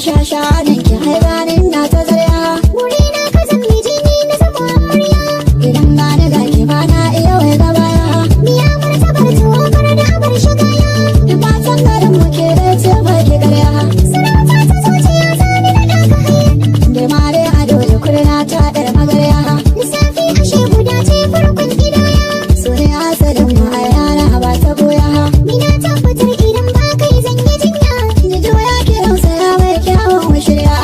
shashanin ki har ganin na ta zarya. Wuri na ka zan miji ni na zama amarya. Idan gani ga ki ba na iya wai gabaya. Miya martabar tuwo far da abar shagaya. Da matan garin mu ke da ce bai ki karya. Sarauta ta zuciya ta ni na ɗaka haya. Da mare ado da kurna ta ɗar magarya. Lissafi ashe guda ce farkon gidaya. So ne asalin mu a yana ba ta goya. Ni na tabbatar idan ba kai zan yi jinya. Ni juya ki rausaya mai kyawun shirya.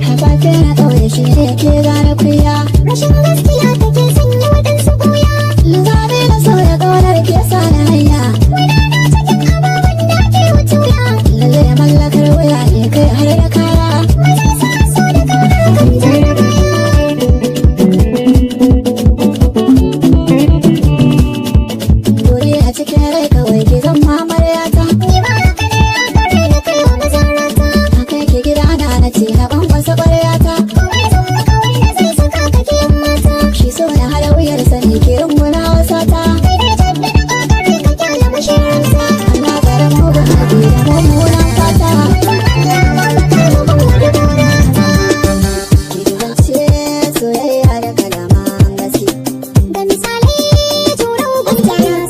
Hafafe na ƙauye shi ne ke gane kuya. Rashin gaskiya take sanya waɗansu ɓuya. Linzami na so da ƙaunar ke sa na hanya. Wadana cikin ababen da ke wuce wuya. Lalle mallakar wuya ne kai har da kaya. Maza sa so da kauna kan jarraba. Dore a cikin rai kawai ki zan mamaryata. Ni ma haka ne a gare da kai wa mazarata. A kai ki gida na ce na ƙwanƙwasa ƙwaryata. Komai zan maka wanda zai saka ka kiyan mata. Shi so na hada wuyar sani ke runguna wasata. Kai dai jaddada ƙoƙari ka kyale bashiranta. Allah gara mugun haɗi da mummunan fata. Ki zance soyayya da kalaman gaske. Da misali tura hukun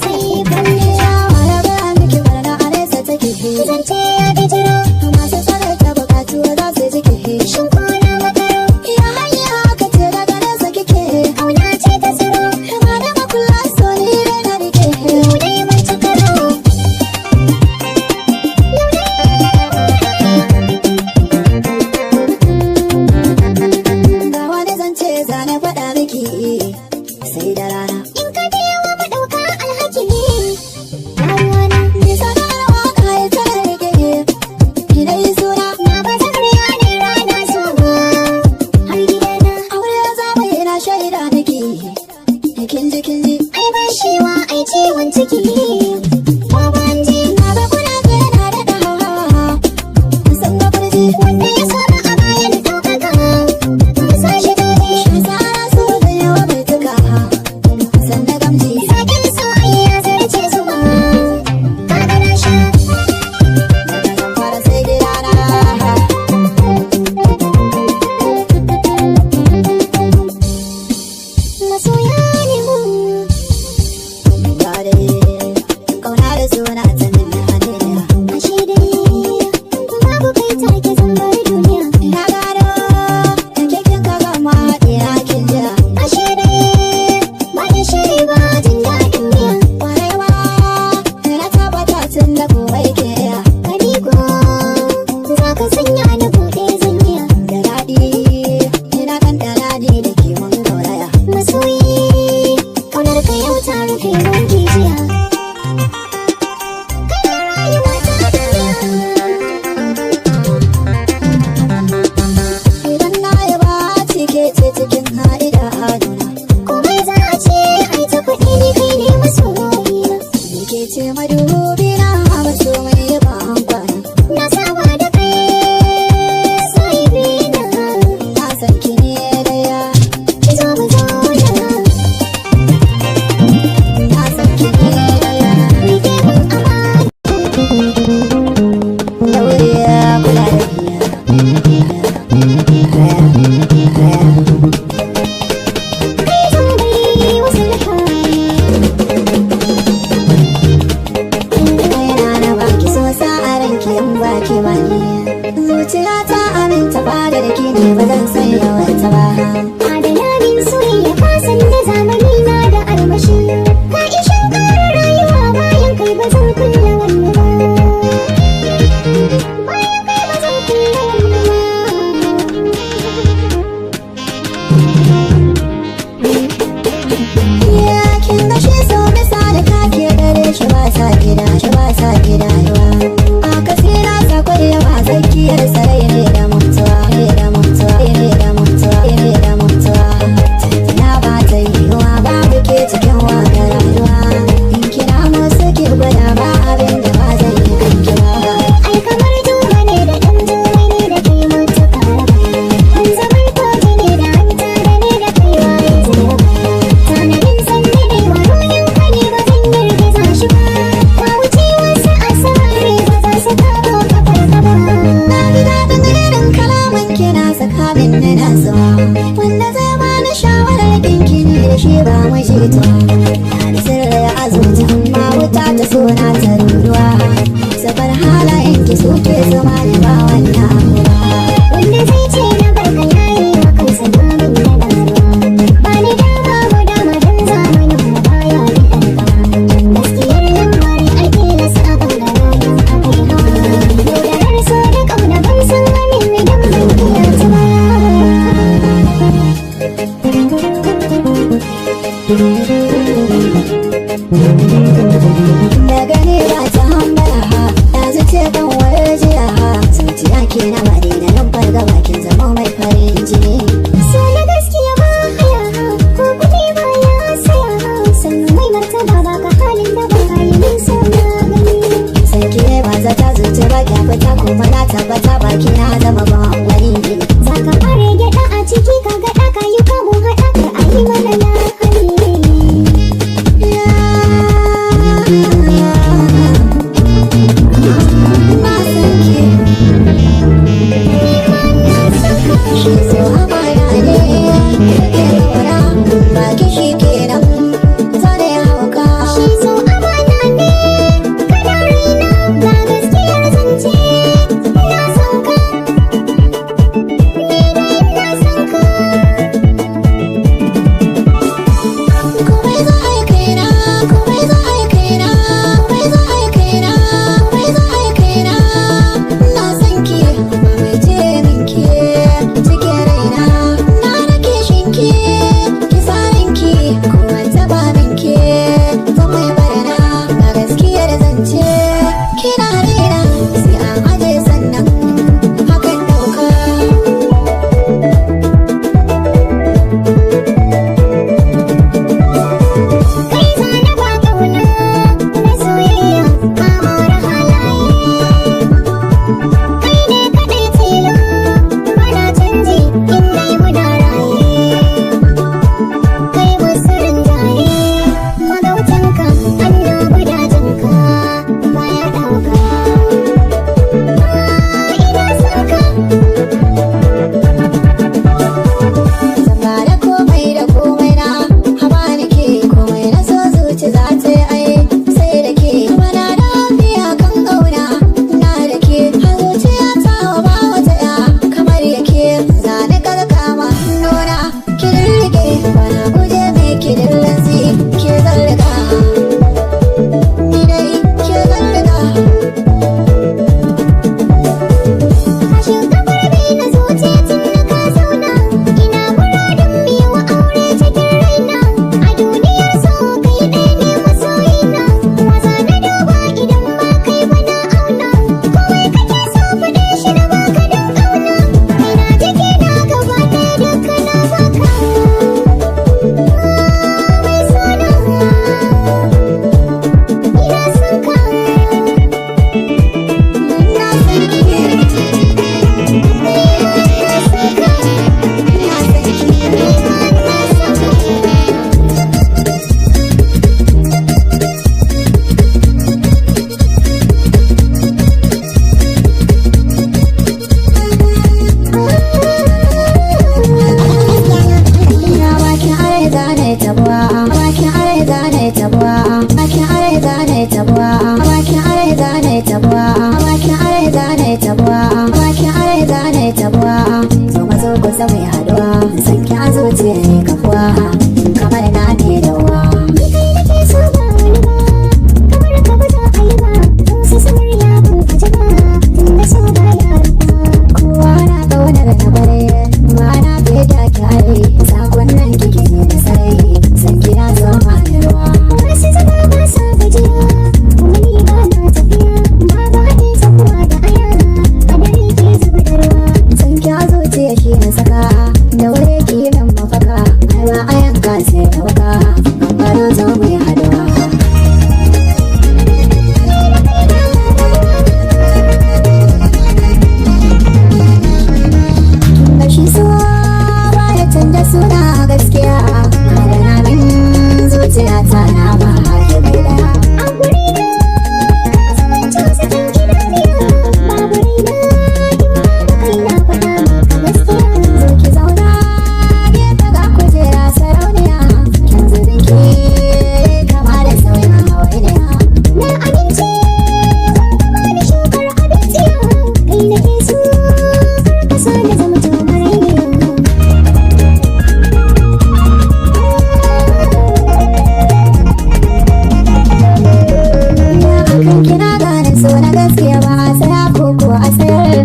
sai falle. Yawa ya gaya miki barna a nesa take. Zance ya bijiro. Masu tsarar ta buƙatu za su ji ki. Shin ko na makaro? Ya hanya haka ce daga nesa kike. Ƙauna ce ta tsiro. Kama da makulla so ni dai na rike. Yau dai mun ci karo. Ga wani zance zane faɗa miki sai da rana. In ka biya wa maɗauka alhaki ne. Rayuwana Nisa na waƙa ya tare rike. Ina yi suna na ba zan riya ne rana so ba. Har gidana aure za mu yi na shaida niki. Kin ji. ai bashewa ai ciwon ciki. Baba an ji Na ga kuna kai na daɗa hawa. San ga kurji. wanda ya so na a bayan ɗaukaka. Sa shi dole. Sara so da yawa bai tuka. San da gamji. Sakin soyayya zarce zuwa. Kaga na sha. Daga zan fara sai gidana. Masoya ne mu. Ba dai ƙauna da suna tsanin na hannuna. Ashe dai babu kai take zan bar duniya. Na gano da kekin ka gama haɗina kin jira. Ashe dai ba da shiri ba jin daɗin miya. Kwarewa na tabbata tun da komai ke iya. Kani ko za ka sanya ni buɗe zan iya. Da daɗi ina ɗanɗana ne da ke mun gauraya. Masoyi ƙaunar ka yau ta rufe mun jijiya. Kai na rayuwa ta duniya. Idan na yi ba cike ce cikin ha'ida aduna. Komai za a ce ai ta kuɗi ni kai ne masoyina. Ni ke ce madubi na maso mai yaba an kwana. Na saba da kai sahibina. Na san ki ne daya. Ki zo mu zauna. Na san ki ne daya. Rike mun amana. Daure ya kula da biya. Kai zan bai wasu laka. Kaina na baki so sa a ranki in baki bani. Zuciya ta aminta ba da ke ne ba zan san yawanta ba. Adana min soyayya ka san da zamani na da armashi. Ka ishin ƙara rayuwa bayan kai ba zan kulle wani ba. Bayan kai ba zan kulle wani ba. Ya kin ga shi so misali ka ke gare shi ba sa gida yawa. A kasira sa kwarewa tsakiyar sarai ne da mutuwa. Na ba ta yiwuwa babu ke cikin wata rayuwa. In kina musu ki gwada ba abin da ba zan yi kanki ba. Ai kamar duba ne da ɗan zuwa ne da kai mutuka raba. An zamar kwaji ne da hanta da ne da kai waye zai raba. Tanadin sanni ne wa ruhin ka ne ba zan girgiza shi ba. Ka wuce wasu asara ne ba za su kawo san ki suke zama da ba wannan abu ba. Wanda zai ce na barka yayi wa kansa domin yana ruwa. Ba ni dama mu dama don zamanin mu baya biɗan kama. Gaskiyar lamari a tilas a bangaren akwai hawa. Yaudarar so da ƙauna ban san wani idan ban iya ta ba. Da gani ba ta hambara ha, ta zuce kan wayar jiya ha. Zuciya ke na wade da nan farga bakin zama mai farin jini. So na gaskiya ba haya ha, ko kuɗi ba ya saya ha. Sannan mai martaba ba ka halin da ba ka yi min so na gani. Sanki ne ba zata zuci ba kya fita kuma na tabbata baki na zama ba wani gini. Za ka fara gyaɗa a ciki ka gaɗa ka yi kamo haɗa ka a yi mana lahani.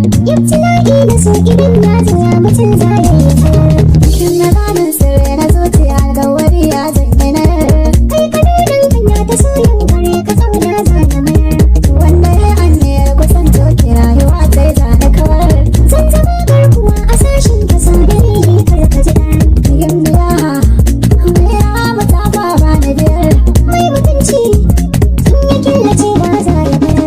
ibtila'i da so idan ya zo ya mutum za ya yi sayar. Kin na zanen sirri na zuciya da wari ya zanyanar. Kai ka nunan hanya ta soyin kare ka zauna za na mayar. Wanda ya anniyar kusan toki rayuwa ta yi zane kawar. Zan zama garkuwa a sashin ka so da ni kar ka ji ɗar. Yin biya mai rama ta fara na biyar. Mai mutunci in ya killace ba za ya bar.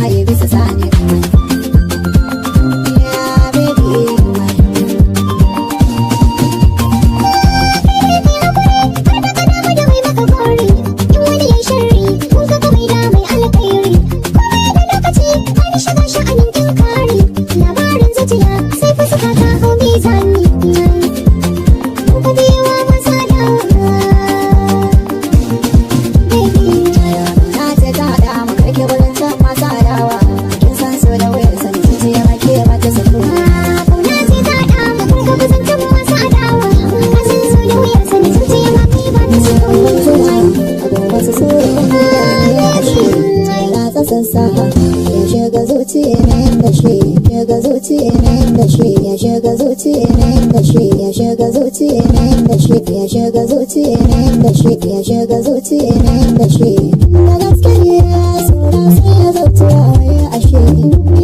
haye bisa Sani. Yeah, baby, ya shiga zuciya ne da shi, shiga zuciya ne da shi, ya shiga zuciya ne da shi, ya shiga zuciya ne da shi, ya shiga zuciya ne da shi, ya shiga zuciya ne da shi. Da gaske ne sura sai ya zuciya wai ashe,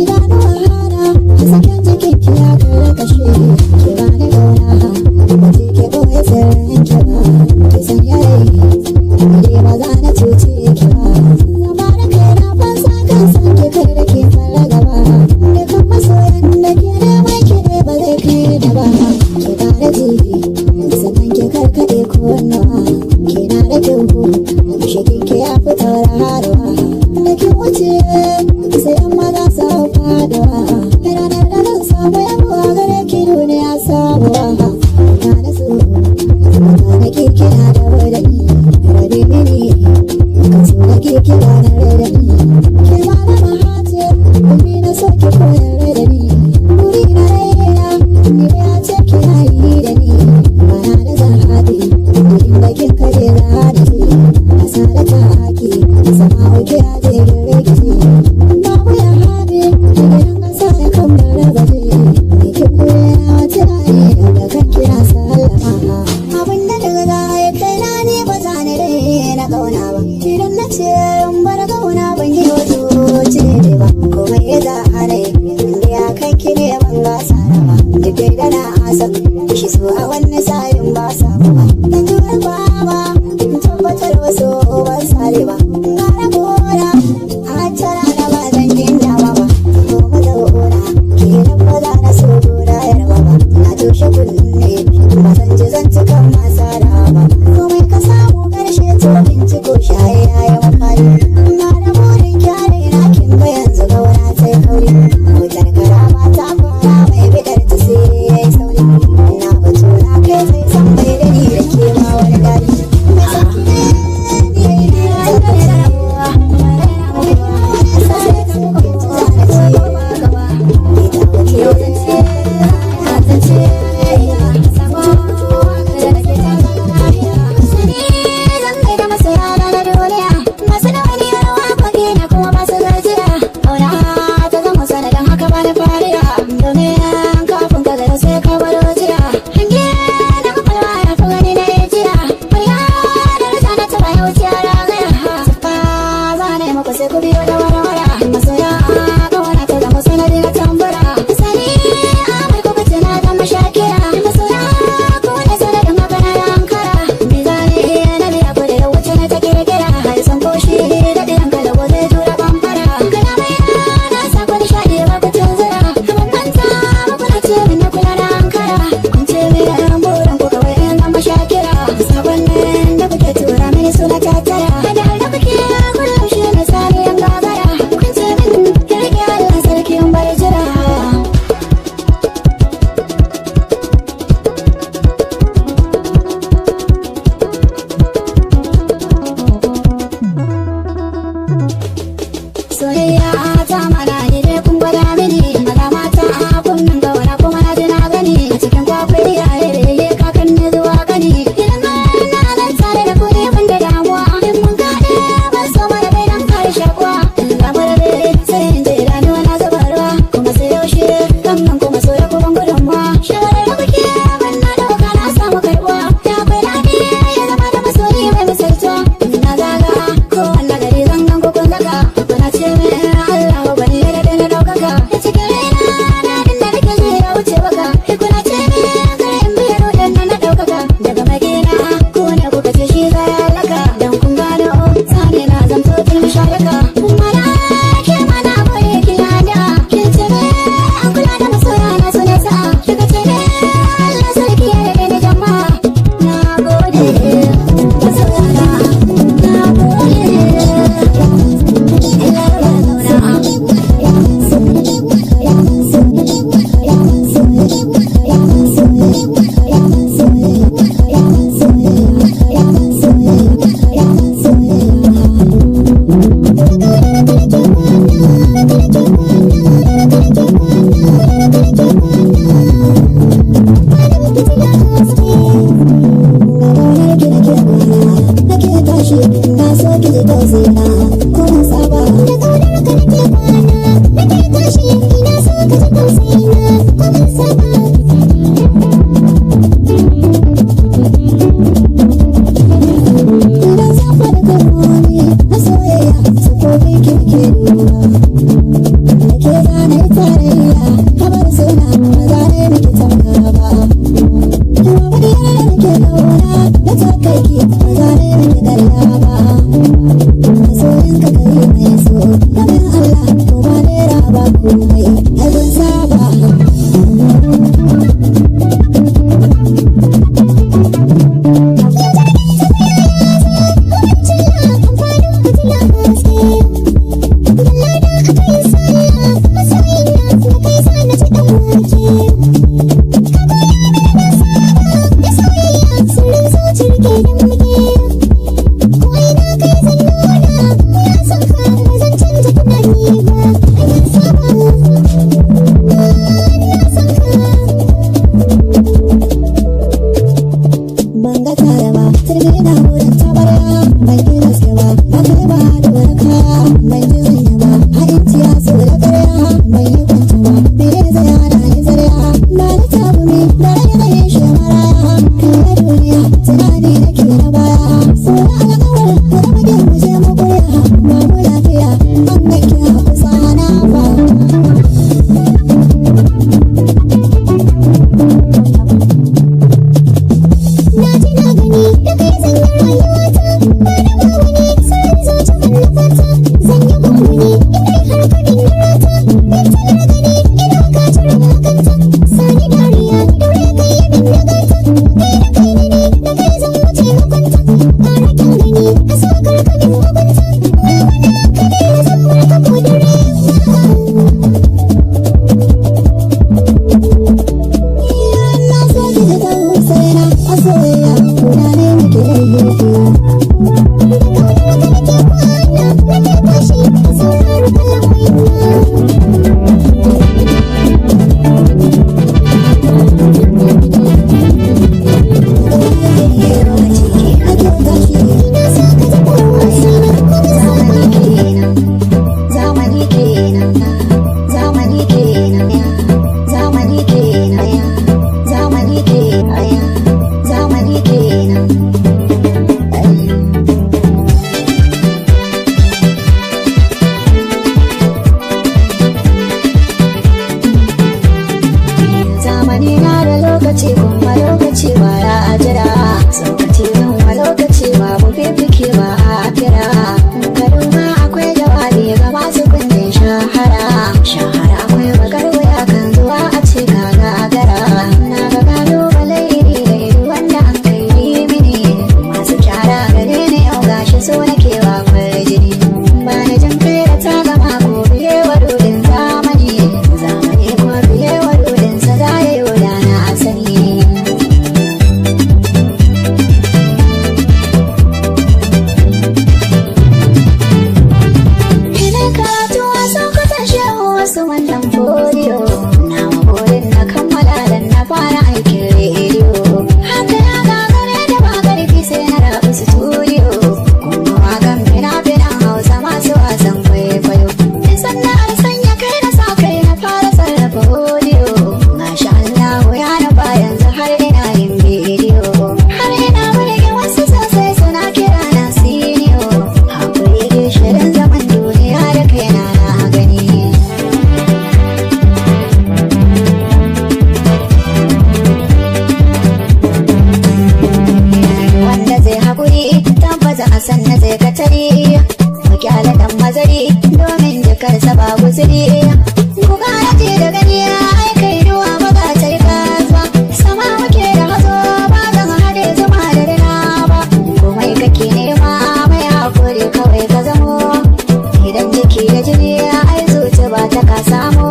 idanuwa hana hasken jikin ki ya kare kashe, ki ba ni gauna ba ki ke boye sirrin ki ba, ki san yayi ni ba za na cuce ki ba. Kada ke fara gaba da kan masoyan da ke neman ki ne ba zai kai da ba. Ki kara jibi sannan ki karkaɗe kunnuwa, ki na da kyau shigin ki ya fi tauraruwa da ki wuce sai yan maza su hau faduwa. Ranar da zan samu yabuwa gare ki duniya sabuwa. Na da su mutane ki kina da wadani rabe mini kan su da ki kira na radani. Ke ma na Bumi na so ki koyar da ni, buri na raina, ni ya ce kina yi da ni. Bana da zahabi, inda kin kaje za da ji, a sa da ta haki, sama wuke a je gare ki. gani ku kara ce da gani ai kai ruwa maza ta yi kasuwa sama muke da hazo ba zan hade zuma da rina ba komai kake nema mai hakuri kawai ka zamo idan jiki da jini ai zuci ba ta ka samu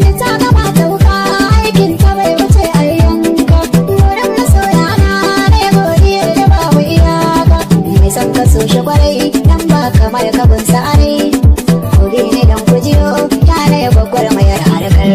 da ta gama ta wuka aikin ta bai wuce ayyanka wurin masoya na ne godiyar da babu iyaka mai san ka so shi kwarai dan ba kamar kabin sa'ari gobe ne dan kujiyo ta ne gwagwar mayar harkar